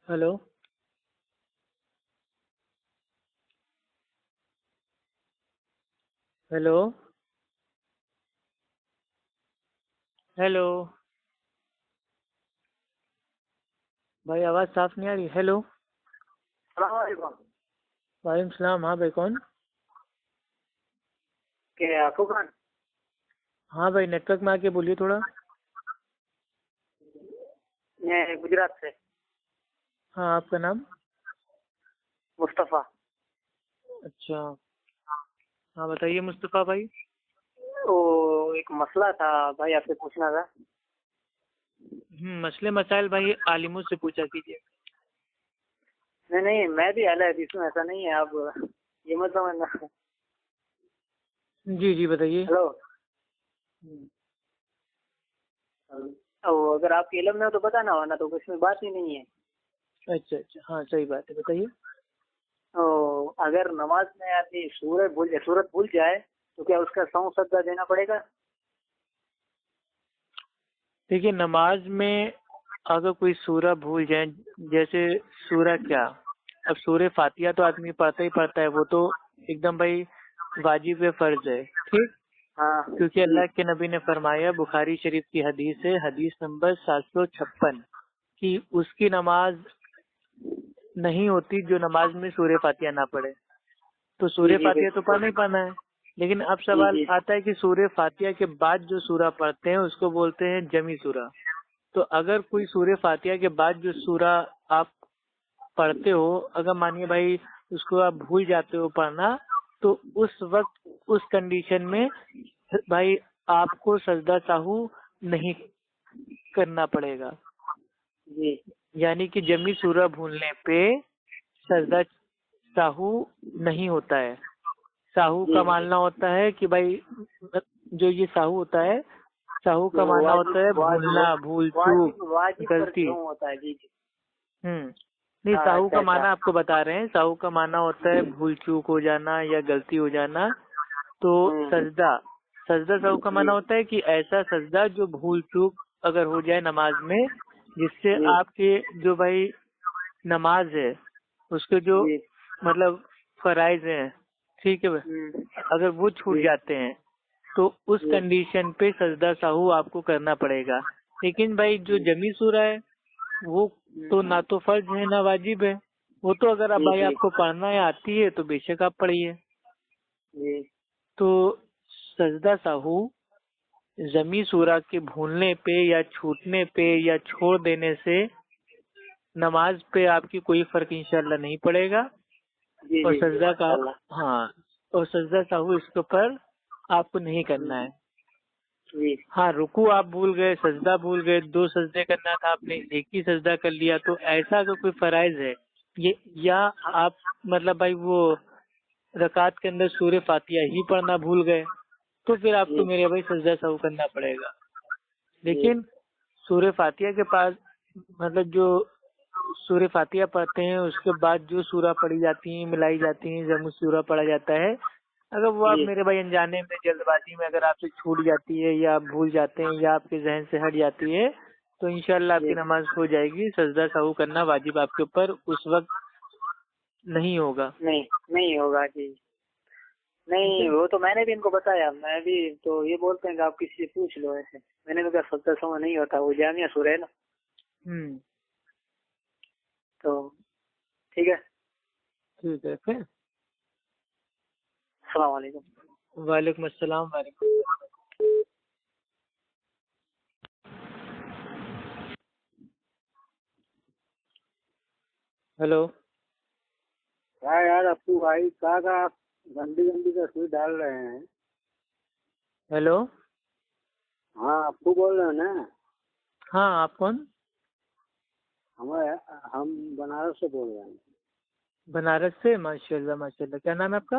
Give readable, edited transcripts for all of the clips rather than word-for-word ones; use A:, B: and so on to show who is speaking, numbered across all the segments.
A: Hello. Hello. Hello. भाई आवाज़ साफ नहीं आ रही। हेलो।
B: सलाम वालेकुम।
A: वालेकुम सलाम। हाँ भाई कौन?
B: क्या फुकन?
A: हाँ भाई नेटवर्क में आके बोलिए थोड़ा।
B: मैं गुजरात से।
A: हाँ आपका नाम?
B: मुस्तफ़ा।
A: अच्छा। हाँ बताइए मुस्तफ़ा भाई।
B: वो एक मसला था भाई, आपसे पूछना था।
A: मसले मसाइल भाई आलिमों से पूछा कीजिए।
B: नहीं नहीं, मैं भी अहले हदीस हूँ, ऐसा नहीं है। आप ये मत समझना।
A: जी जी बताइए।
B: हेलो। अगर आपके इल्म में हो तो बताना, वरना तो इसमें बात ही नहीं है।
A: अच्छा अच्छा, हाँ सही बात है, बताइए।
B: अगर नमाज में आदमी सूरत भूल जाए तो क्या उसका सौ सजदा देना पड़ेगा?
A: देखिए नमाज में अगर कोई सूरा भूल जाए, जैसे सूरा क्या, अब सूरे फातिहा तो आदमी पढ़ता ही पढ़ता है, वो तो एकदम भाई वाजिब है, फर्ज है, ठीक।
B: हाँ
A: क्योंकि
B: जी
A: अल्लाह के नबी ने फरमाया, बुखारी शरीफ की हदीस है, हदीस नंबर 756, कि उसकी नमाज नहीं होती जो नमाज में सूर्य फातिहा ना पढ़े। तो
B: जी
A: सूर्य
B: जी
A: फातिहा तो पढ़ना ही पढ़ना है। लेकिन अब
B: जी
A: सवाल
B: जी
A: आता है कि सूर्य फातिहा के बाद जो सूरा पढ़ते हैं उसको बोलते हैं जमी सूरा। तो अगर कोई सूर्य फातिहा के बाद जो सूरा आप पढ़ते हो, अगर मानिए भाई उसको आप भूल जाते हो पढ़ना, तो उस वक्त उस कंडीशन में भाई आपको सजदा साहू नहीं करना पड़ेगा।
B: जी
A: यानी कि जमी सूरा भूलने पे सजदा साहू नहीं होता है। साहू
B: जी
A: का मानना होता है कि भाई, जो ये साहू होता है, साहू का
B: वो
A: मानना होता है
B: वाजिब वाजिब
A: भूलना, भूल चूक,
B: वाजिब वाजिब पर
A: गलती।
B: क्यों होता है? जी जी।
A: नहीं,
B: हाँ
A: साहू
B: अच्छा
A: का
B: अच्छा।
A: माना आपको बता रहे हैं, साहू का माना होता है भूल चूक हो जाना या गलती हो जाना। तो
B: हम्म।
A: सजदा, सजदा साहू का
B: जी
A: माना होता है कि ऐसा सजदा जो भूल चूक अगर हो जाए नमाज में, जिससे
B: जी
A: आपके जो भाई नमाज है उसके जो
B: जी।
A: मतलब फराइज हैं, ठीक है भाई,
B: हम्म।
A: अगर वो छूट
B: जी
A: जाते हैं तो उस
B: जी
A: कंडीशन पे सजदा साहू आपको करना पड़ेगा। लेकिन भाई जो
B: जी
A: जमी सूरा है वो तो ना तो फर्ज है ना वाजिब है। वो तो अगर अब
B: जी
A: भाई
B: जी
A: आपको पढ़ना है, आती है, तो बेशक आप पढ़िए।
B: जी
A: तो सजदा साहू जमी सूरा के भूलने पे या छूटने पे या छोड़ देने से नमाज पे आपकी कोई फर्क इंशाल्लाह नहीं पड़ेगा।
B: जी
A: और
B: जी जी
A: सजदा का,
B: माशाल्लाह।
A: हाँ, और सजदा साहू इसके ऊपर आपको नहीं करना है।
B: जी
A: हाँ, रुकू आप भूल गए, सजदा भूल गए, दो सजदे करना था आपने, एक ही सजदा कर लिया, तो ऐसा अगर कोई फराइज है ये, या
B: हाँ
A: आप मतलब भाई वो रकात के अंदर सूर्य फातिहा ही पढ़ना भूल गए, तो फिर आपको
B: जी
A: मेरे भाई सजदा साहू करना पड़ेगा।
B: जी
A: लेकिन सूर्य फातिहा के पास मतलब जो सूर्य फातिहा पढ़ते हैं उसके बाद जो सूरा पढ़ी जाती है, मिलाई जाती है, जब सूरा पढ़ा जाता है, अगर वो आप
B: जी
A: मेरे भाई अनजाने में, जल्दबाजी में अगर आपसे छूट जाती है या आप भूल जाते हैं या आपके जहन से हट जाती है, तो इंशाल्लाह आपकी
B: जी।
A: नमाज हो जाएगी। सजदा साहू करना वाजिब आपके ऊपर उस वक्त नहीं होगा।
B: नहीं नहीं होगा जी।
A: ठीक
B: नहीं,
A: है।
B: वो तो मैंने भी इनको बताया। मैं भी तो ये बोलते हैं कि आप किसी से पूछ लो ऐसे। मैंने तो क्या, 70 समय नहीं होता, वो जामिया सूरह है ना।
A: हम्म।
B: तो ठीक है।
A: ठीक है फिर।
B: अस्सलाम वालेकुम।
A: वालेकुम अस्सलाम। वालेकुम। हेलो।
B: क्या यार, अपू भाई का गंदी गंदी तस्वीर डाल रहे हैं।
A: हेलो।
B: हाँ, अपू बोल रहे हो ना?
A: हाँ आप कौन?
B: हमें हम बनारस से बोल रहे हैं।
A: बनारस से? माशाल्लाह माशाल्लाह, क्या नाम है आपका?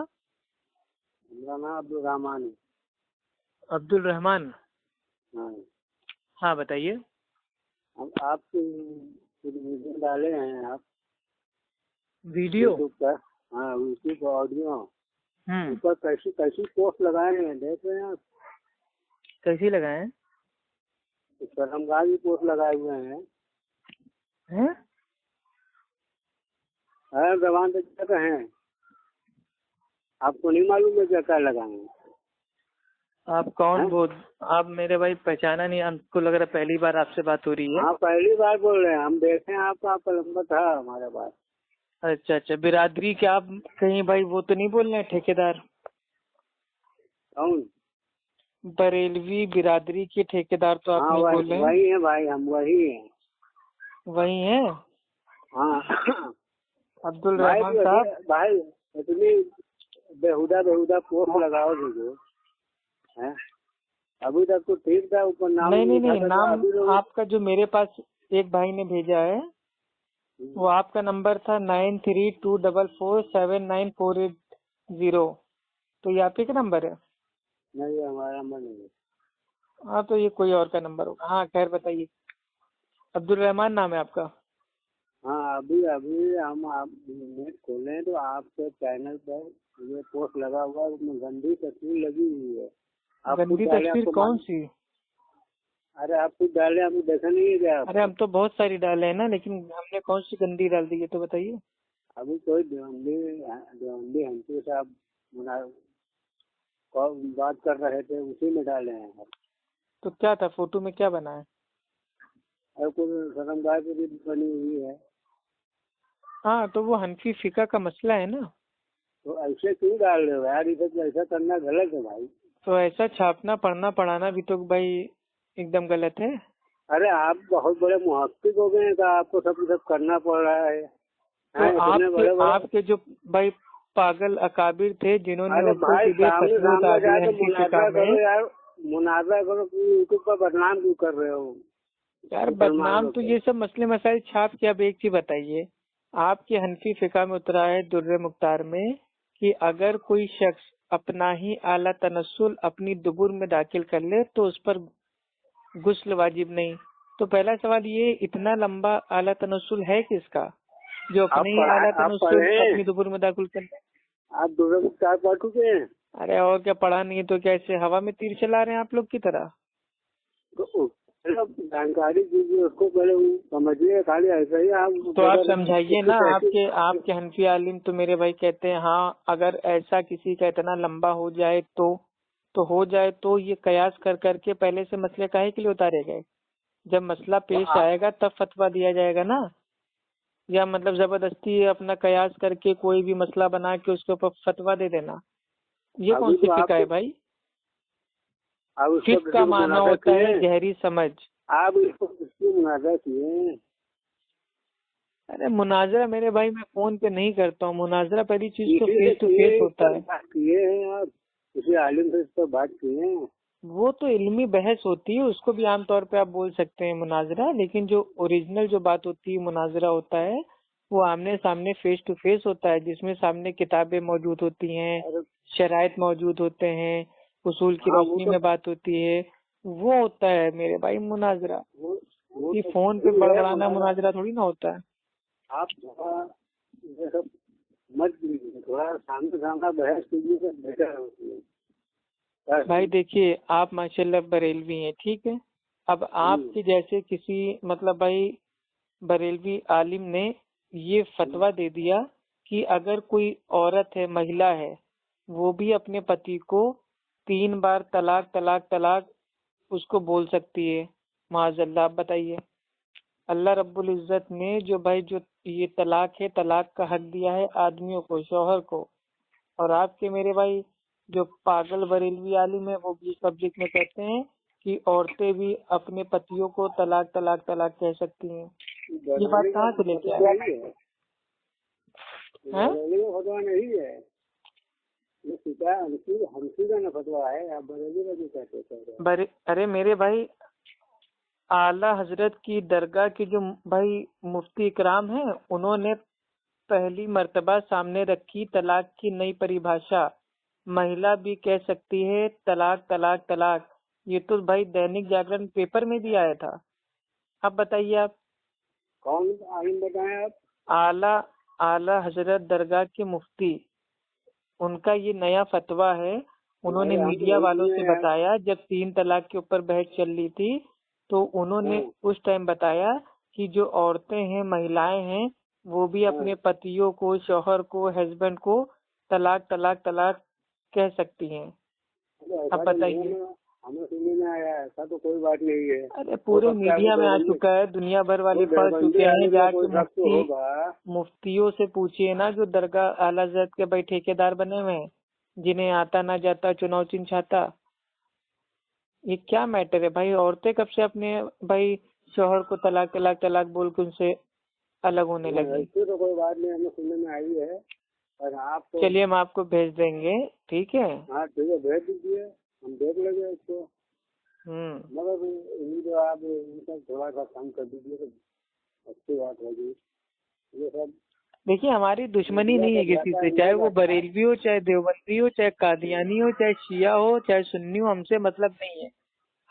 B: मेरा नाम अब्दुल रहमान है।
A: अब्दुल रहमान।
B: हाँ।
A: हाँ बताइए।
B: हम आपकी वीडियो डाले हैं आप
A: वीडियो?
B: यूट्यूब पर। हाँ, यूट्यूब ऑडियो
A: हम्म।
B: ऊपर कैसी कैसी पोस्ट लगाए हैं, देख रहे हैं आप?
A: कैसी लगाए
B: शर्मगाह भी पोस्ट लगाए हुए हैं।
A: हैं?
B: अरे जबान पे क्या कहें, आपको नहीं मालूम है क्या क्या लगाए?
A: आप कौन बोल, आप मेरे भाई पहचाना नहीं, हमको लग रहा है पहली बार आपसे बात हो रही है।
B: हाँ पहली बार बोल रहे हैं, हम देखे हैं आपका नंबर था हमारे पास।
A: अच्छा अच्छा, बिरादरी क्या आप कहीं भाई वो तो नहीं बोल रहे हैं ठेकेदार?
B: कौन?
A: बरेलवी बिरादरी के ठेकेदार तो आप
B: हाँ
A: नहीं बोल रहे हैं?
B: वही है भाई, हम वही हैं।
A: वही है
B: हाँ
A: अब्दुल
B: भाई
A: रहमान साहब।
B: भाई इतनी बेहुदा बेहुदा पोस्ट लगाओ जो है, अभी तक तो ठीक था, ऊपर नाम
A: नहीं नहीं
B: लिखा
A: नहीं,
B: था तो
A: नाम
B: अभी लोग।
A: आपका जो मेरे पास एक भाई ने भेजा है वो आपका नंबर था 9324479480। तो ये आप ही का नंबर है?
B: नहीं हमारा नंबर नहीं है।
A: हाँ तो ये कोई और का नंबर होगा। हाँ खैर बताइए, अब्दुल रहमान नाम है आपका?
B: हाँ अभी अभी हम आप नेट खोले तो आपके चैनल पर ये पोस्ट लगा हुआ है, उसमें गंदी तस्वीर लगी हुई है। आप खुद
A: गंदी
B: डाले,
A: तस्वीर
B: आपको
A: कौन सी?
B: अरे आप खुद डाले, हमको देखा नहीं है क्या?
A: अरे हम तो बहुत सारी डाले हैं ना, लेकिन हमने कौन सी गंदी डाल दी है तो बताइए।
B: अभी कोई भिवंडी हंसी साहब बात कर रहे थे, उसी में डाले हैं।
A: तो क्या था फोटो में, क्या बना है?
B: और कुछ शर्मगार की भी बनी हुई है।
A: हाँ तो वो हनफी फिका का मसला है ना।
B: तो ऐसे क्यों डाल रहे हो यार, इसे ऐसा करना गलत है भाई।
A: तो ऐसा छापना पढ़ना पढ़ाना भी तो भाई एकदम गलत है।
B: अरे आप बहुत बड़े मुहक्किक हो गए हैं तो आपको सब करना पड़ रहा है।
A: तो
B: इतने बड़े बड़े।
A: आपके जो भाई पागल अकाबिर थे जिन्होंने
B: अरे
A: उल्टे
B: भाई
A: सीधे
B: सामने
A: फतवे
B: सामने
A: उतार दिए
B: जाके
A: हनफी फिका
B: मुनाजरा करो
A: में।
B: यार, मुनाजरा करो कि यूट्यूब पर बदनाम क्यों कर रहे हो?
A: यार
B: मुसलमान
A: बदनाम
B: लोग
A: तो
B: को।
A: ये सब मसले मसाइल छाप के। अब एक चीज बताइए, आपके हनफी फिका में उतरा है दुर्रे मुख्तार में कि अगर कोई शख्स अपना ही आला तनस्सुल अपनी दुबुर में दाखिल कर ले तो उस पर गुस्ल वाजिब नहीं। तो पहला सवाल ये, इतना लंबा आला तनस्सुल है किसका जो अपने ही आला
B: आप
A: तनस्सुल
B: पढ़े हैं?
A: अपनी दुबुर में दाखिल कर ले?
B: आप दूसरे मुख्तार पढ़ चुके हैं?
A: अरे और क्या, पढ़ा नहीं है तो क्या ऐसे हवा में तीर चला रहे हैं आप लोग की तरह?
B: तो जानकारी दीजिए उसको, पहले वो समझिए, खाली ऐसा ही आप
A: तो आप समझाइए ना। आपके हनफी आलिम तो मेरे भाई कहते हैं हाँ अगर ऐसा किसी का इतना लंबा हो जाए तो हो जाए, तो ये कयास कर करके पहले से मसले काहे के लिए उतारे गए? जब मसला पेश आएगा तब फतवा दिया जाएगा ना। या मतलब जबरदस्ती अपना कयास करके कोई भी मसला बना के उसके ऊपर फतवा दे देना, ये कौन सी फिका है भाई? फिक का माना होता है गहरी समझ।
B: आप इसको किसकी मुनाजा किए?
A: अरे मुनाजरा मेरे भाई मैं फोन पे नहीं करता हूँ। मुनाजरा पहली चीज तो फेस टू फेस होता है।
B: किए हैं आप किसी आलिम से इस पर बात किए हैं?
A: वो तो इल्मी बहस होती है, उसको भी आमतौर पे आप बोल सकते हैं मुनाजरा, लेकिन जो ओरिजिनल जो बात होती है मुनाजरा होता है वो आमने सामने फेस टू फेस होता है, जिसमें सामने किताबें मौजूद होती हैं, शराइत मौजूद होते हैं, उसूल की रोशनी में बात होती है, वो होता है मेरे भाई मुनाजरा। ये फोन पे बड़बड़ाना मुनाजरा थोड़ी ना होता है।
B: आप ये सब मत कीजिए, थोड़ा सामने सामने बहस कीजिए तो बेहतर होती है।
A: भाई देखिए आप माशाल्लाह बरेलवी हैं, ठीक है। अब आपके जैसे किसी मतलब भाई बरेलवी आलिम ने ये फतवा दे दिया कि अगर कोई औरत है, महिला है, वो भी अपने पति को 3 बार तलाक तलाक तलाक उसको बोल सकती है। माज़अल्लाह, आप बताइए। अल्लाह रब्बुल इज्जत ने जो भाई जो ये तलाक है, तलाक का हक दिया है आदमियों को, शौहर को। और आपके मेरे भाई जो पागल बरेलवी आलिम है वो भी पब्लिक में कहते हैं कि औरतें भी अपने पतियों को तलाक तलाक तलाक कह सकती हैं। ये बात कहाँ से लेके आए?
B: फतवा नहीं है ये, सीधा हमसी का ना फतवा है, आप बरेली का भी कहते हैं।
A: अरे मेरे भाई आला हजरत की दरगाह की जो भाई मुफ्ती इकराम है, उन्होंने पहली मर्तबा सामने रखी तलाक की नई परिभाषा, महिला भी कह सकती है तलाक तलाक तलाक। ये तो भाई दैनिक जागरण पेपर में भी आया था। अब बताइए आप।
B: कौन आलिम बताएं आप?
A: आला आला हजरत दरगाह के मुफ्ती, उनका ये नया फतवा है। उन्होंने मीडिया वालों से बताया जब 3 तलाक के ऊपर बहस चल रही थी, तो उन्होंने उस टाइम बताया कि जो औरतें हैं, महिलाएं हैं, वो भी अपने पतियों को, शौहर को, हस्बैंड को तलाक तलाक तलाक कह सकती हैं। अब बताइए।
B: हमें सुनने में आया, ऐसा तो कोई बात नहीं है।
A: अरे पूरे मीडिया में आ चुका है, दुनिया भर वाले पढ़ चुके हैं। जाके मुफ्तियों से पूछिए ना, जो दरगाह आला हज़रत के भाई ठेकेदार बने हुए हैं, जिन्हें आता ना जाता चुनाव चिन्ह छाता। ये क्या मैटर है भाई? औरतें कब से अपने भाई शौहर को तलाक तलाक तलाक बोल के उनसे अलग होने लगी?
B: तो कोई बात नहीं, हमें सुनने में आई है। और आप तो
A: चलिए हम आपको भेज देंगे, ठीक है?
B: हाँ ठीक है, भेज दीजिए, हम देख लेंगे उसको। मगर ये जो आप इनका थोड़ा सा कम कर दीजिए तो अच्छी बात होगी। ये सब
A: देखिए, हमारी दुश्मनी नहीं है किसी से, चाहे वो बरेलवी हो, चाहे देवबंदी हो, चाहे कादियानी हो, चाहे शिया हो, चाहे सुन्नी हो, हमसे मतलब नहीं है।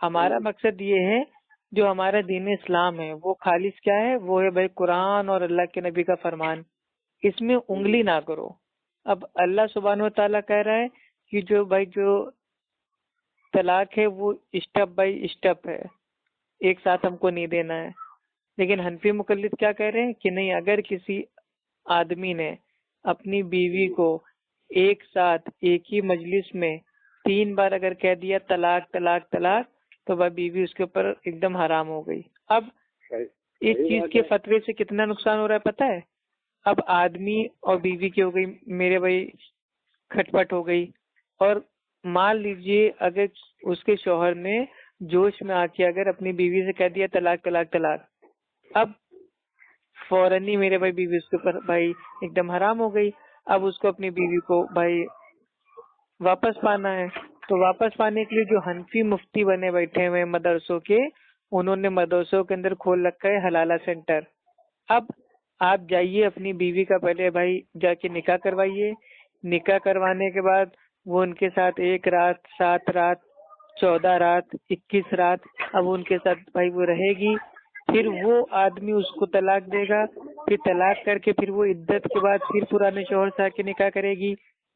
A: हमारा मकसद ये है, जो हमारा दीन इस्लाम है वो खालिस क्या है? वो है भाई कुरान और अल्लाह के नबी का फरमान, इसमें उंगली ना करो। अब अल्लाह सुब्हान व तआला कह रहा है कि जो तलाक है वो स्टेप बाय स्टेप है, एक साथ हमको नहीं देना है। लेकिन हनफी मुकल्लिद क्या कह रहे हैं कि नहीं, अगर किसी आदमी ने अपनी बीवी को एक साथ एक ही मजलिस में 3 बार अगर कह दिया तलाक तलाक तलाक, तो वह बीवी उसके ऊपर एकदम हराम हो गई। अब इस चीज के फतवे से कितना नुकसान हो रहा है पता है? अब आदमी और बीवी की हो गई, मेरे भाई खटपट हो गई, और मान लीजिए अगर उसके शौहर ने जोश में आके अगर अपनी बीवी से कह दिया तलाक तलाक तलाक, अब फौरन ही मेरे भाई बीवी उसके ऊपर भाई एकदम हराम हो गई। अब उसको अपनी बीवी को भाई वापस पाना है, तो वापस पाने के लिए जो हनफी मुफ्ती बने बैठे हुए मदरसों के, उन्होंने मदरसों के अंदर खोल रखा है हलाला सेंटर। अब आप जाइए अपनी बीवी का पहले भाई जाके निकाह करवाइए, निकाह करवाने के बाद वो उनके साथ 1 रात, 7 रात, 14 रात, 21 रात अब उनके साथ भाई वो रहेगी। फिर वो आदमी उसको तलाक देगा, फिर तलाक करके फिर वो इद्दत के बाद फिर पुराने शौहर से आके निकाह करेगी।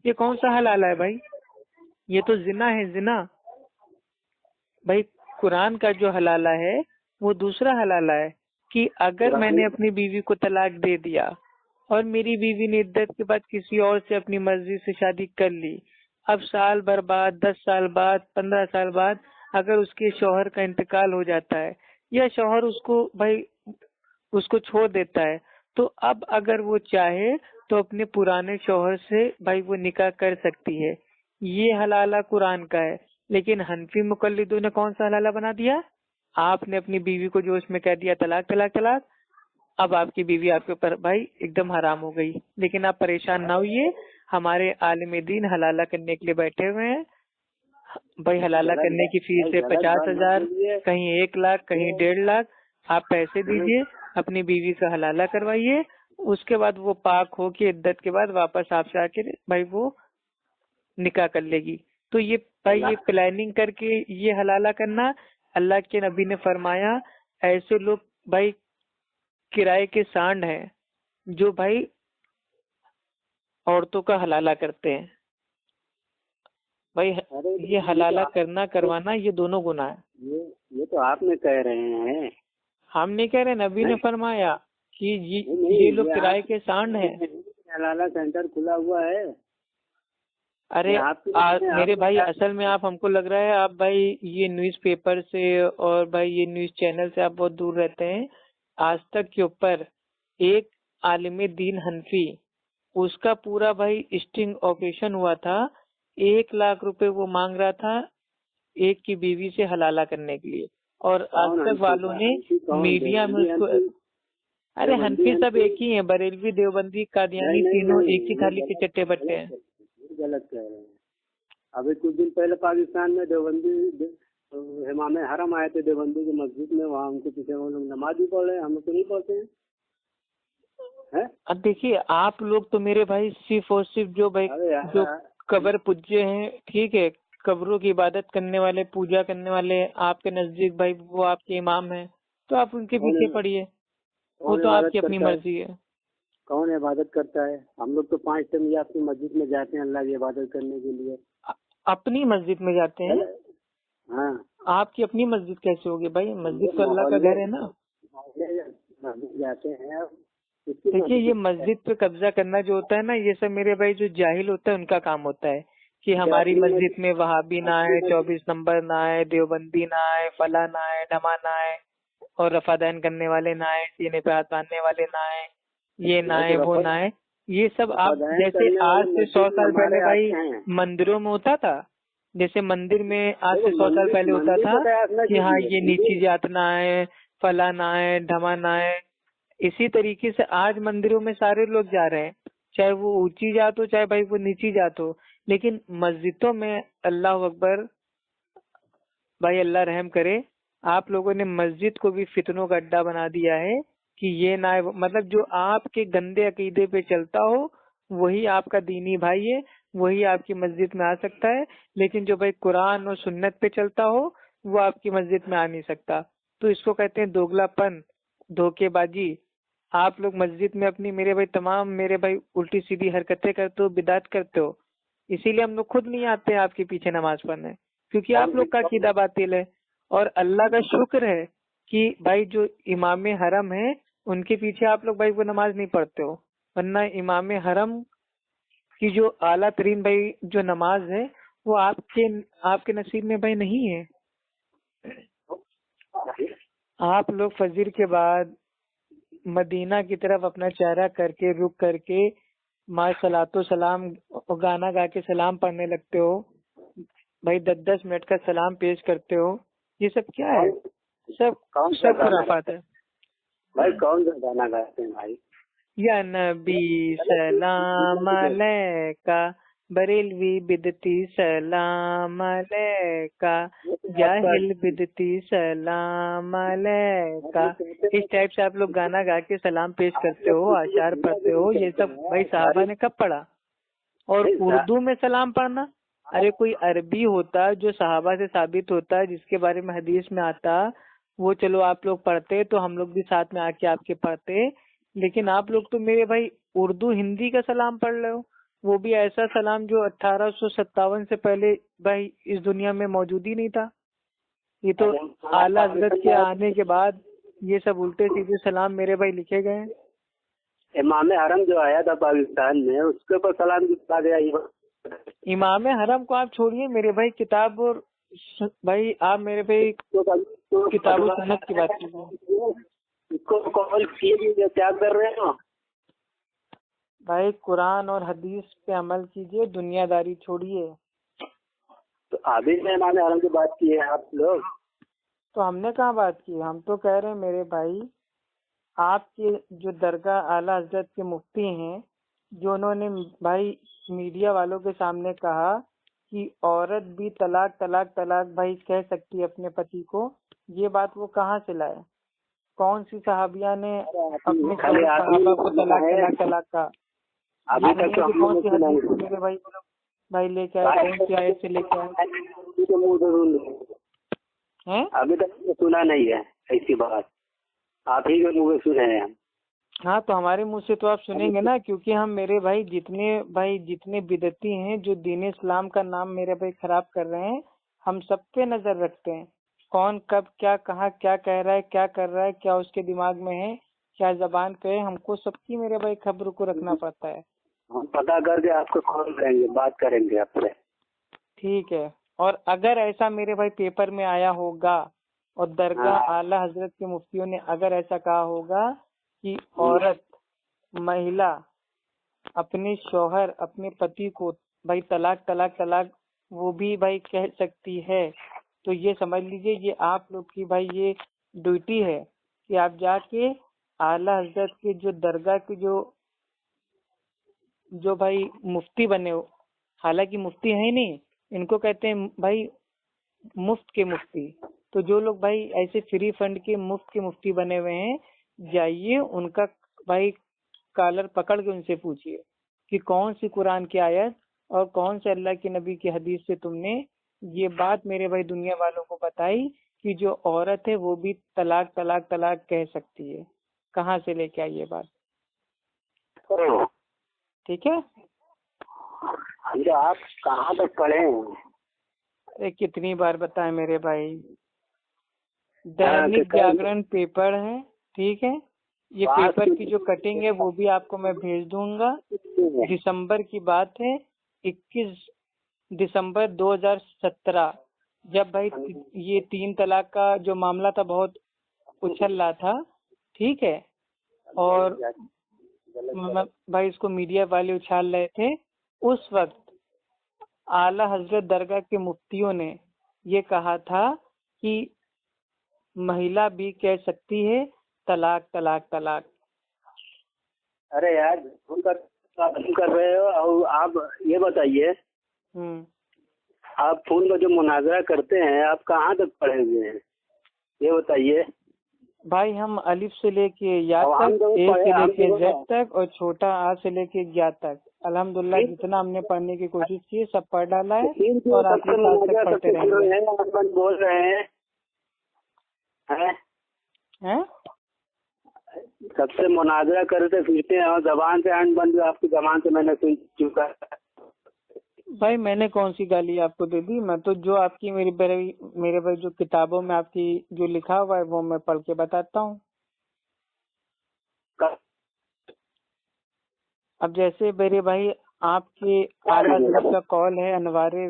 A: ये कौन सा हलाला है भाई? ये तो जिना है, जिना भाई। कुरान का जो हलाला है वो दूसरा हलाला है कि अगर मैंने अपनी बीवी को तलाक दे दिया और मेरी बीवी ने इद्दत के बाद किसी और से अपनी मर्जी से शादी कर ली, अब साल भर बाद, 10 साल बाद, 15 साल बाद अगर उसके शौहर का इंतकाल हो जाता है या शौहर उसको भाई उसको छोड़ देता है, तो अब अगर वो चाहे तो अपने पुराने शौहर से भाई वो निकाह कर सकती है। ये हलाला कुरान का है। लेकिन हनफी मुकल्लिदों ने कौन सा हलाला बना दिया? आपने अपनी बीवी को जोश में कह दिया तलाक तलाक तलाक, अब आपकी बीवी आपके ऊपर भाई एकदम हराम हो गई। लेकिन आप परेशान ना होइए, हमारे आलिम दीन हलाला करने के लिए बैठे हुए हैं भाई। हलाला करने की फीस है 50,000, कहीं 1 लाख, कहीं 1.5 लाख। आप पैसे दीजिए, अपनी बीवी का हलाला करवाइए, उसके बाद वो पाक हो के इद्दत के बाद वापस आपसे आके भाई वो निकाह कर लेगी। तो ये भाई ये प्लानिंग करके ये हलाला करना, अल्लाह के नबी ने फरमाया ऐसे लोग भाई किराए के सांड हैं जो भाई औरतों का हलाला करते हैं। भाई ये हलाला करना करवाना ये दोनों गुनाह है।
B: ये तो आपने कह रहे हैं,
A: हम नहीं कह रहे, नबी ने फरमाया कि ये लोग किराए के सांड हैं।
B: हलाला सेंटर खुला हुआ है।
A: अरे मेरे भाई असल में आप, हमको लग रहा है आप भाई ये न्यूज़पेपर से और भाई ये न्यूज़ चैनल से आप बहुत दूर रहते हैं। आज तक के ऊपर एक आलिम दीन हनफी, उसका पूरा भाई स्टिंग ऑपरेशन हुआ था। 1 लाख रुपए वो मांग रहा था एक की बीवी से हलाला करने के लिए, और आज तक वालों ने मीडिया में उसको, अरे हनफी सब एक ही है, बरेलवी देवबंदी कादियानी तीनों एक ही थाली के चट्टे बट्टे हैं।
B: गलत कह रहे हैं। अभी कुछ दिन पहले पाकिस्तान में देवबंदी इमाम हरम आए थे देवबंदी की मस्जिद में, वहाँ उनके पीछे वो लोग नमाज भी पढ़ रहे हैं, हम लोग तो नहीं पढ़ते हैं। अब
A: देखिए आप लोग तो मेरे भाई सिर्फ और सिर्फ जो भाई जो कब्र पूज्य हैं, ठीक है, कब्रों की इबादत करने वाले, पूजा करने वाले आपके नजदीक भाई वो आपके इमाम हैं, तो आप उनके पीछे पड़िए, वो तो आपकी अपनी मर्जी है।
B: कौन इबादत करता है? हम लोग तो 5 टाइम या अपनी मस्जिद में जाते हैं अल्लाह की इबादत करने के लिए।
A: अपनी मस्जिद में जाते हैं?
B: हाँ।
A: आपकी अपनी मस्जिद कैसे होगी भाई? मस्जिद तो अल्लाह का घर है ना।
B: मस्जिद जाते हैं,
A: देखिए ये मस्जिद पे कब्जा करना जो होता है ना, ये सब मेरे भाई जो जाहिल होता है उनका काम होता है कि हमारी मस्जिद में वहाबी ना आए, 24 नंबर ना आए, देवबंदी ना आए, फला ना आए, ढमा ना आए, और रफादान करने वाले ना आए, सीने पे हाथ बांधने वाले ना आए, ये ना आए, वो ना आए। ये सब आप जैसे आज से 100 साल पहले भाई मंदिरों में होता था, जैसे मंदिर में आज से 100 साल पहले होता था कि हाँ ये नीची जात ना आए, फला ना आए, ढमा ना आए, इसी तरीके से आज मंदिरों में सारे लोग जा रहे हैं, चाहे वो ऊंची जात हो चाहे भाई वो नीची जात हो। लेकिन मस्जिदों में अल्लाह अकबर, भाई अल्लाह रहम करे, आप लोगों ने मस्जिद को भी फितनों का अड्डा बना दिया है कि ये ना, मतलब जो आपके गंदे अकीदे पे चलता हो वही आपका दीनी भाई है, वही आपकी मस्जिद में आ सकता है, लेकिन जो भाई कुरान और सुन्नत पे चलता हो वो आपकी मस्जिद में आ नहीं सकता। तो इसको कहते हैं दोगलापन, धोखेबाजी। आप लोग मस्जिद में अपनी मेरे भाई तमाम मेरे भाई उल्टी सीधी हरकतें करते हो, बिदात करते हो, इसीलिए हम लोग खुद नहीं आते हैं आपके पीछे नमाज पढ़ने, क्योंकि आप लोग का अकीदा बातिल है। और अल्लाह का शुक्र है कि भाई जो इमाम हरम है उनके पीछे आप लोग भाई वो नमाज नहीं पढ़ते हो, वरना इमाम हरम की जो आला तरीन भाई जो नमाज है वो आपके नसीब में भाई नहीं है। आप लोग फजर के बाद मदीना की तरफ अपना चेहरा करके रुक करके माँ सलातो सलाम गाना गा के सलाम पढ़ने लगते हो भाई, 10-10 मिनट का सलाम पेश करते हो। ये सब क्या है? सब खुराफात है
B: भाई। कौन सा गाना गाते हैं भाई?
A: या नबी सलाम अलैका, बरेलवी बिदती सलाम अलैका, जाहिल बिदती सलाम अलैका। इस टाइप से आप लोग गाना गा के सलाम पेश करते हो, आशार पढ़ते हो। ये सब भाई साहबा ने कब पढ़ा? और उर्दू में सलाम पढ़ना, अरे कोई अरबी होता जो सहाबा से साबित होता, जिसके बारे में हदीस में आता, वो चलो आप लोग पढ़ते तो हम लोग भी साथ में आके आपके पढ़ते। लेकिन आप लोग तो मेरे भाई उर्दू हिंदी का सलाम पढ़ रहे हो, वो भी ऐसा सलाम जो 1857 से पहले भाई इस दुनिया में मौजूद ही नहीं था। ये तो आला हजरत के आने के बाद ये सब उल्टे सीधे सलाम मेरे भाई लिखे गए हैं।
B: इमाम हरम जो आया था पाकिस्तान में, उसके ऊपर सलाम लिखा गया।
A: इमाम हरम को आप छोड़िए मेरे भाई, किताब और भाई आप मेरे भाई किताब और सुन्नत की बात कीजिए।
B: इसको कॉल किए, क्या कर रहे हो
A: भाई? कुरान और हदीस पे अमल कीजिए, दुनियादारी छोड़िए।
B: तो अभी में इमाम हरम की बात की है आप लोग।
A: तो हमने कहाँ बात की? हम तो कह रहे हैं मेरे भाई, आपके जो दरगाह आला हजरत के मुफ्ती हैं, जो उन्होंने भाई मीडिया वालों के सामने कहा कि औरत भी तलाक तलाक तलाक भाई कह सकती है अपने पति को, ये बात वो कहाँ से लाए? कौन सी सहाबिया ने अपने सहाबा को तलाक तलाक तलाक का?
B: अभी तक तो
A: कौन सी हदीस मेरे भाई भाई लेके आए, कौन सी आयत से लेके आए हैं?
B: अभी तक सुना नहीं है ऐसी बात, आप ही के मुँह से सुने हैं हम।
A: हाँ तो हमारे मुंह से तो आप सुनेंगे ना, क्योंकि हम मेरे भाई जितने बिदती हैं जो दीन इस्लाम का नाम मेरे भाई खराब कर रहे हैं, हम सब पे नजर रखते हैं। कौन कब क्या कहाँ क्या कह रहा है, क्या कर रहा है, क्या उसके दिमाग में है, क्या जबान पे है, हमको सबकी मेरे भाई खबर को रखना पड़ता है।
B: हम पता करके आपको कॉल करेंगे, बात करेंगे आपसे।
A: ठीक है। और अगर ऐसा मेरे भाई पेपर में आया होगा और दरगाह आला हजरत के मुफ्तियों ने अगर ऐसा कहा होगा कि औरत महिला अपने शौहर अपने पति को भाई तलाक तलाक तलाक वो भी भाई कह सकती है, तो ये समझ लीजिए ये आप लोग की भाई ये ड्यूटी है कि आप जाके आला हजरत के जो दरगाह के जो भाई मुफ्ती बने हो, हालांकि मुफ्ती है ही नहीं, इनको कहते हैं भाई मुफ्त के मुफ्ती। तो जो लोग भाई ऐसे फ्री फंड के मुफ्त के मुफ्ती बने हुए हैं, जाइए उनका भाई कॉलर पकड़ के उनसे पूछिए कि कौन सी कुरान की आयत और कौन से अल्लाह के नबी की हदीस से तुमने ये बात मेरे भाई दुनिया वालों को बताई कि जो औरत है वो भी तलाक तलाक तलाक कह सकती है। कहाँ से लेके आई ये बात? ठीक है।
B: आप कहाँ तक पढ़े हैं?
A: अरे कितनी बार बताएं मेरे भाई, दैनिक जागरण पेपर है, ठीक है, ये पेपर की जो कटिंग है वो भी आपको मैं भेज दूंगा। दिसंबर की बात है, 21 दिसंबर 2017, जब भाई ये 3 तलाक का जो मामला था बहुत उछल रहा था, ठीक है, और भाई इसको मीडिया वाले उछाल रहे थे। उस वक्त आला हजरत दरगाह के मुफ्तियों ने ये कहा था कि महिला भी कह सकती है तलाक तलाक तलाक।
B: अरे यार फोन कर रहे हो, और आप ये बताइए, आप फोन का जो मुनाजरा करते हैं आप कहाँ तक पढ़े हुए हैं ये बताइए।
A: भाई हम अलिफ से लेके या तक, ए से लेके जेड तक, और छोटा आ से लेके ज्ञा तक, अल्हम्दुलिल्लाह जितना हमने पढ़ने की कोशिश की सब पढ़ डाला है, और आप तक पढ़ते रहेंगे।
B: बोल रहे हैं सबसे मुनाजरा करते फिरते हैं और जबान से अनबन आपकी जबान से मैंने सुन चुका है।
A: भाई मैंने कौन सी गाली आपको दे दी? मैं तो जो आपकी मेरे भाई जो किताबों में आपकी जो लिखा हुआ है वो मैं पढ़ के बताता हूँ। अब जैसे मेरे भाई आपके आला हज़रत का कॉल है अनवारे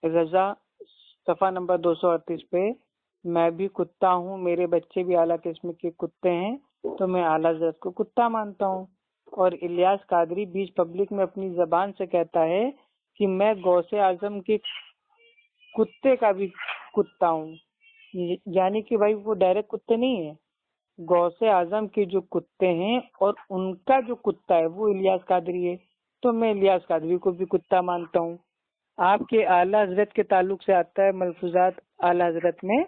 A: रजा सफ़ा नंबर 238 पे, मैं भी कुत्ता हूँ, मेरे बच्चे भी आला किस्म के कुत्ते हैं, तो मैं आला हज़रत को कुत्ता मानता हूँ। और इलियास कादरी बीच पब्लिक में अपनी जबान से कहता है कि मैं गौसे आजम के कुत्ते का भी कुत्ता हूँ, यानी कि भाई वो डायरेक्ट कुत्ते नहीं है, गौसे आजम के जो कुत्ते हैं और उनका जो कुत्ता है वो इलियास कादरी है, तो मैं इलियास कादरी को भी कुत्ता मानता हूँ। आपके आला हजरत के ताल्लुक से आता है मलफूजात आला हजरत में,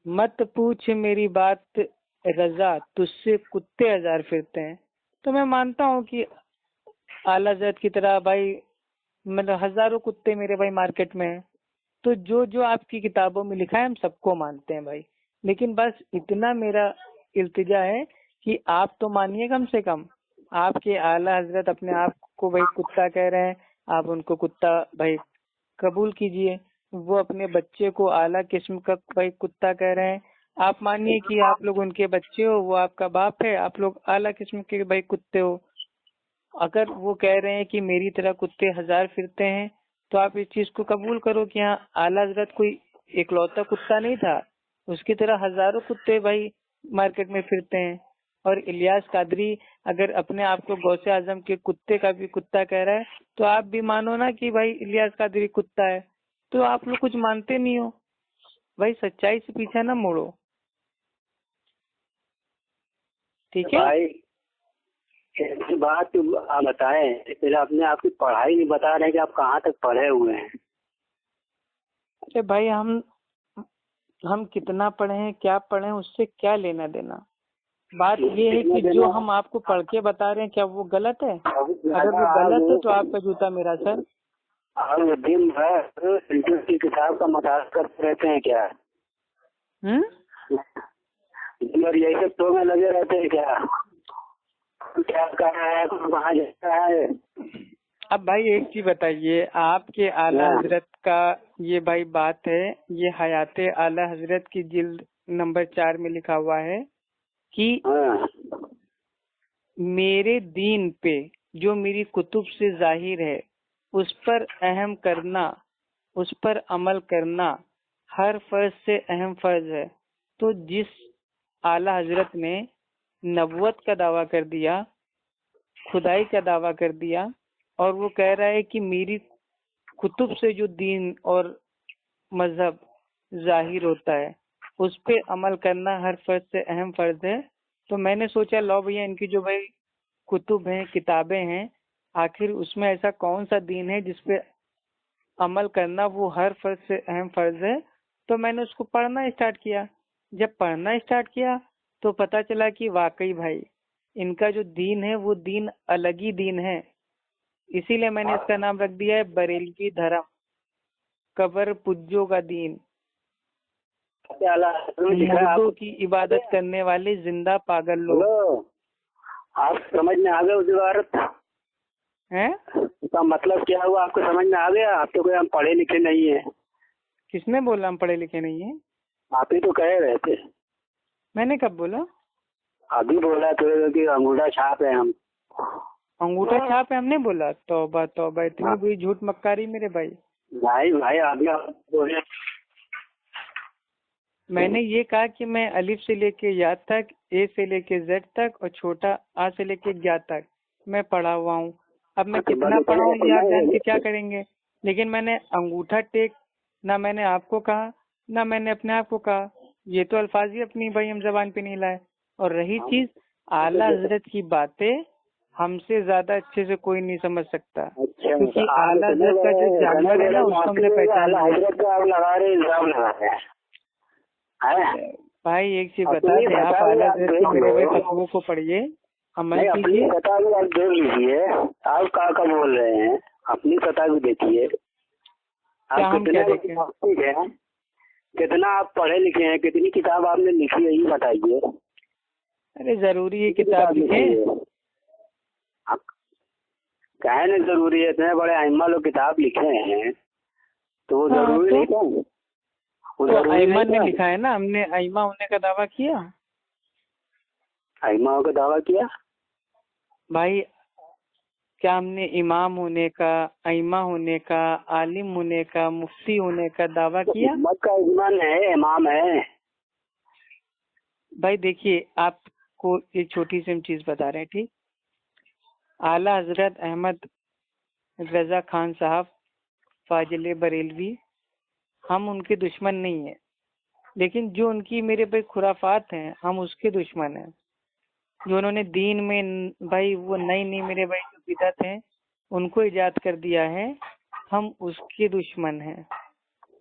A: मत पूछ मेरी बात रजा तुझसे कुत्ते हजार फिरते हैं। तो मैं मानता हूँ कि आला हजरत की तरह भाई मतलब हजारों कुत्ते मेरे भाई मार्केट में हैं। तो जो जो आपकी किताबों में लिखा है हम सबको मानते हैं भाई, लेकिन बस इतना मेरा इल्तिजा है कि आप तो मानिए, कम से कम आपके आला हजरत अपने आप को भाई कुत्ता कह रहे हैं, आप उनको कुत्ता भाई कबूल कीजिए। वो अपने बच्चे को आला किस्म का भाई कुत्ता कह रहे हैं, आप मानिए कि आप लोग उनके बच्चे हो, वो आपका बाप है, आप लोग आला किस्म के भाई कुत्ते हो। अगर वो कह रहे हैं कि मेरी तरह कुत्ते हजार फिरते हैं, तो आप इस चीज को कबूल करो कि हाँ आला हजरत कोई इकलौता कुत्ता नहीं था, उसकी तरह हजारों कुत्ते भाई मार्केट में फिरते हैं। और इलियास कादरी अगर अपने आप को गौसे आजम के कुत्ते का भी कुत्ता कह रहा है, तो आप भी मानो ना कि भाई इलियास कादरी कुत्ता है। तो आप लोग कुछ मानते नहीं हो भाई, सच्चाई से पीछा ना मोड़ो, ठीक है
B: भाई? एक बात आप बताएं, पहले अपने आपकी पढ़ाई नहीं बता रहे कि आप कहाँ तक पढ़े हुए हैं।
A: अरे भाई हम कितना पढ़े हैं क्या पढ़े हैं उससे क्या लेना देना, बात ये है कि जो हम आपको पढ़ के बता रहे हैं क्या वो गलत है? अगर वो गलत है तो आपका जूता मेरा सर।
B: आप दिन भर की किताब का मताज करते रहते हैं क्या? दिन भर यही सब तो में लगे रहते हैं क्या? क्या कर रहा है, कहाँ जा रहा है?
A: अब भाई एक चीज बताइए, आपके आला हजरत का ये भाई बात है, ये हयाते आला हजरत की जिल्द नंबर 4 में लिखा हुआ है कि मेरे दीन पे जो मेरी कुतुब से जाहिर है उस पर अहम करना, उस पर अमल करना हर फर्ज से अहम फर्ज है। तो जिस आला हजरत ने नबुवत का दावा कर दिया, खुदाई का दावा कर दिया, और वो कह रहा है कि मेरी कुतुब से जो दीन और मजहब जाहिर होता है उस पे अमल करना हर फर्ज से अहम फर्ज है। तो मैंने सोचा लो भैया इनकी जो भाई कुतुब हैं, किताबें हैं, आखिर उसमें ऐसा कौन सा दीन है जिसपे अमल करना वो हर फर्ज से अहम फर्ज है। तो मैंने उसको पढ़ना स्टार्ट किया। जब पढ़ना स्टार्ट किया तो पता चला कि वाकई भाई इनका जो दीन है वो दीन अलग ही दीन है। इसीलिए मैंने इसका नाम रख दिया है बरेलवी धर्म, कबर पुज्जो का दीन, मुर्दों की इबादत करने वाले जिंदा पागल लोग।
B: आप समझ में आ गए उस इबारत
A: हैं?
B: उसका मतलब क्या हुआ आपको समझ में आ गया? आप तो कोई हम पढ़े लिखे नहीं है।
A: किसने बोला हम पढ़े लिखे नहीं है?
B: आप ही तो कह रहे थे।
A: मैंने कब बोला?
B: अभी बोला तो कि अंगूठा छाप है हम।
A: अंगूठा छाप है हमने बोला? तौबा तौबा, इतनी बुरी झूठ मक्कारी मेरे भाई।
B: भाई भाई अभी आप बोले।
A: मैंने ये कहा कि मैं अलिफ से लेके या तक, ए से लेके जेड तक और छोटा आ से लेके ज्ञा तक मैं पढ़ा हुआ हूँ। अब मैं कितना पढ़ा हूँ ये आप जान के क्या करेंगे। लेकिन मैंने अंगूठा टेक ना मैंने आपको कहा ना मैंने अपने आप को कहा। ये तो अल्फाज ही अपनी भाई हम जबान पे नहीं लाए। और रही चीज आला हजरत की बातें, हमसे ज्यादा अच्छे से कोई नहीं समझ सकता। क्योंकि आला हजरत का जो जानवर है ना उसको हमने पहचान लिया। भाई एक चीज बता दें, आप आला हजरत के मेरे भाई फतवों को पढ़िए, अमल कीजिए।
B: पता भी आप देख लीजिए, आप क्या बोल रहे हैं, अपनी पता भी देखिए।
A: क्या हम क्या देखें?
B: कितना आप पढ़े लिखे हैं, कितनी किताब आपने लिखी है ये बताइए।
A: अरे जरूरी है किताब लिखे?
B: क्या नहीं जरूरी है, इतने बड़े अइम्मा लोग किताब लिखे हैं तो वो जरूरी नहीं था।
A: तो अइम्मा ने लिखा है ना, हमने अइम्मा होने का दावा किया।
B: अइम्मा का दावा किया
A: भाई, क्या हमने इमाम होने का, अइम्मा होने का, आलिम होने का, मुफ्ती होने का दावा किया?
B: का ईमान है, इमाम है।
A: भाई देखिए, आपको एक छोटी सी हम चीज बता रहे हैं, ठीक। आला हजरत अहमद रजा खान साहब फाजिल बरेलवी, हम उनके दुश्मन नहीं है, लेकिन जो उनकी मेरे भाई खुराफात हैं हम उसके दुश्मन हैं। जो उन्होंने दीन में भाई वो नई नई मेरे भाई जो बिदअत हैं उनको इजाद कर दिया है, हम उसके दुश्मन हैं।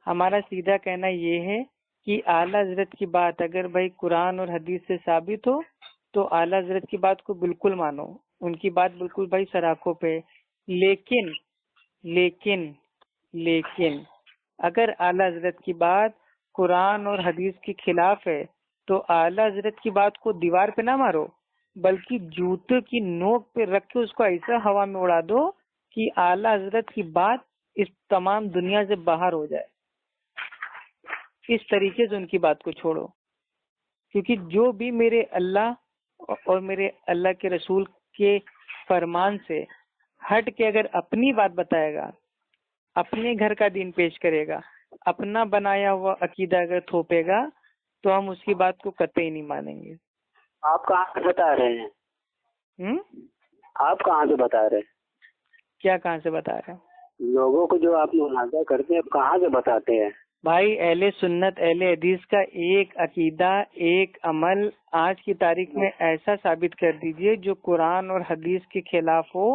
A: हमारा सीधा कहना ये है कि आला हजरत की बात अगर भाई कुरान और हदीस से साबित हो तो आला हजरत की बात को बिल्कुल मानो, उनकी बात बिल्कुल भाई सराखों पे। लेकिन लेकिन लेकिन अगर आला हजरत की बात कुरान और हदीस के खिलाफ है तो आला हजरत की बात को दीवार पे ना मारो, बल्कि जूते की नोक पे रख के उसको ऐसा हवा में उड़ा दो कि आला हजरत की बात इस तमाम दुनिया से बाहर हो जाए। इस तरीके से उनकी बात को छोड़ो, क्योंकि जो भी मेरे अल्लाह और मेरे अल्लाह के रसूल के फरमान से हट के अगर अपनी बात बताएगा, अपने घर का दीन पेश करेगा, अपना बनाया हुआ अकीदा अगर थोपेगा तो हम उसकी बात को कतई नहीं मानेंगे।
B: आप कहाँ से बता रहे हैं? आप कहाँ से बता रहे हैं?
A: क्या कहाँ से बता रहे हैं?
B: लोगों को जो आप मुनाजा करते हैं कहाँ से बताते हैं? भाई
A: अहले सुन्नत अहले हदीस का एक अकीदा एक अमल आज की तारीख में ऐसा साबित कर दीजिए जो कुरान और हदीस के खिलाफ हो।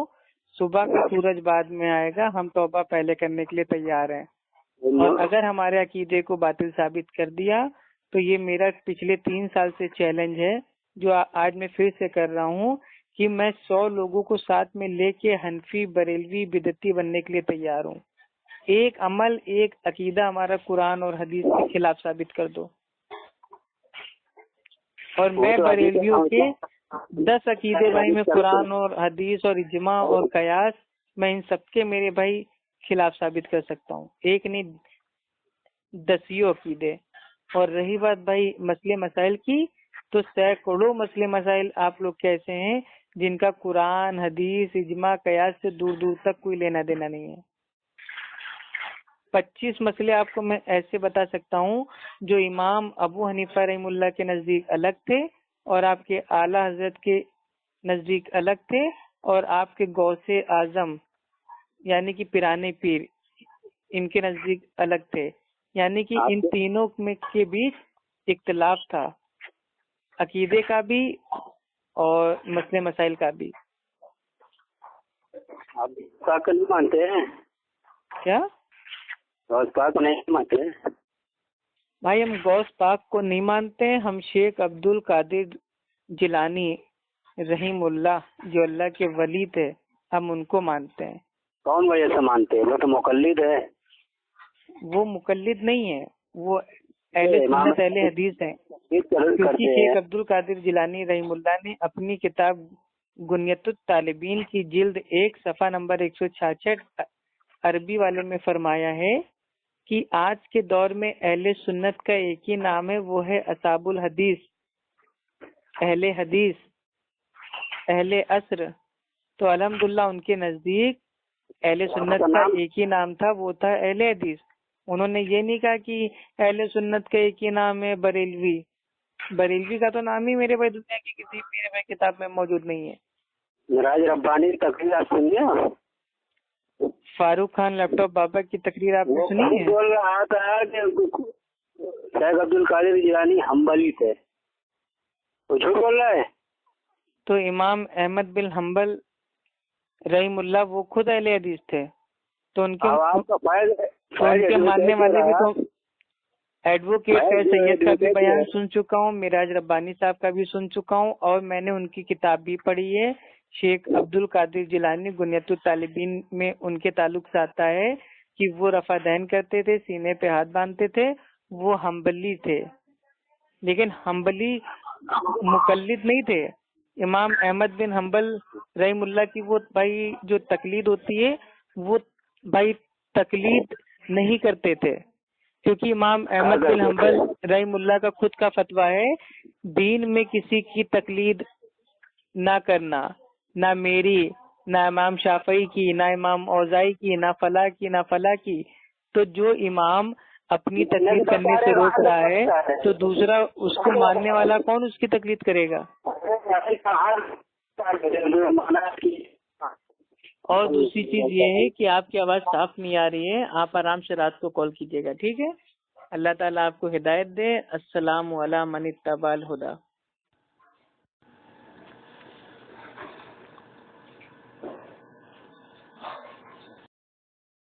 A: सुबह का सूरज बाद में आएगा, हम तौबा पहले करने के लिए तैयार हैं। और अगर हमारे अकीदे को बातिल साबित कर दिया तो ये मेरा पिछले 3 साल से चैलेंज है जो आज मैं फिर से कर रहा हूँ कि मैं 100 लोगों को साथ में लेके हनफी बरेलवी बिदती बनने के लिए तैयार हूँ। एक अमल एक अकीदा हमारा कुरान और हदीस के खिलाफ साबित कर दो, और मैं बरेलवियों के 10 अकीदे भाई में कुरान और हदीस और इजमा और कयास, मैं इन सबके मेरे भाई खिलाफ साबित कर सकता हूँ। एक नहीं 10 अकीदे। और रही बात भाई मसले मसाइल की, तो सैकड़ों मसले मसाइल आप लोग कैसे हैं जिनका कुरान हदीस इजमा कयास से दूर दूर तक कोई लेना देना नहीं है। 25 मसले आपको मैं ऐसे बता सकता हूँ जो इमाम अबू हनीफा रहमुल्लाह के नजदीक अलग थे और आपके आला हजरत के नजदीक अलग थे, और आपके गौसे आजम यानी कि पिराने पीर इनके नजदीक अलग थे। यानी कि इन तीनों में के बीच इख्तिलाफ था, अकीदे का भी और मसले मसाइल का भी।
B: आप पाक नहीं मानते हैं
A: क्या?
B: गौस पाक नहीं मानते हैं?
A: भाई हम गौस पाक को नहीं मानते हैं, हम शेख अब्दुल कादिर जिलानी रहीमुल्लाह जो अल्लाह के वली थे हम उनको मानते हैं।
B: कौन वजह से मानते हैं? वो तो मुकल्लिद है।
A: वो मुकल्लिद नहीं है, वो अहले सुन्नत अहले हदीस हैं। क्योंकि शेख अब्दुल कादिर जिलानी रहीमुल्लाह ने अपनी किताब गुनियतुत तालिबीन की जिल्द 1 सफ़ा नंबर 166 अरबी वाले में फरमाया है कि आज के दौर में अहले सुन्नत का एक ही नाम है, वो है असाबुल हदीस। अहले हदीस, अहले असर, तो अल्हम्दुलिल्लाह उनके नजदीक अहले सुन्नत का एक ही नाम था, वो था अहले हदीस। उन्होंने ये नहीं कहा कि अहले सुन्नत का एक ही नाम है बरेलवी। बरेलवी का तो नाम ही मेरे भाई दुनिया की किसी मेरे भाई किताब में मौजूद नहीं है।
B: मिराज रब्बानी की तकरीर आप सुनिए।
A: फारूक खान लैपटॉप बाबा की तकरीर आपने सुनी है?
B: बोल रहा था कि शेख अब्दुल कादिर जिलानी हम्बली थे, वो झूठ बोल रहा है।
A: तो इमाम अहमद बिन हम्बल रहीमुल्लाह वो खुद अहले हदीस थे, तो उनके मानने वाले भी तो एडवोकेट सैयद का भी बयान सुन चुका हूँ, मिराज रब्बानी साहब का भी सुन चुका हूँ, और मैंने उनकी किताब भी पढ़ी है। शेख अब्दुल कादिर जिलानी गुनियतुत तालिबीन में उनके ताल्लुक से आता है कि वो रफादैन करते थे, सीने पे हाथ बांधते थे, वो हम्बली थे, लेकिन हम्बली मुकल्लिद नहीं थे। इमाम अहमद बिन हम्बल रहीमुल्लाह की वो भाई जो तकलीद होती है, वो भाई तकलीद नहीं करते थे, क्योंकि इमाम अहमद बिन हम्बल रहीमुल्लाह का खुद का फतवा है, दीन में किसी की तकलीद ना करना, ना मेरी, ना इमाम शाफई की, ना इमाम औजाई की, ना फला की, ना फला की। तो जो इमाम अपनी तकलीद करने से रोक रहा है, तो दूसरा उसको मानने वाला कौन उसकी तकलीद करेगा? और दूसरी चीज ये है कि आपकी आवाज साफ नहीं आ रही है, आप आराम से रात को कॉल कीजिएगा, ठीक है? अल्लाह ताला आपको हिदायत दे। अस्सलामु अला मन इत्तबाल हुदा।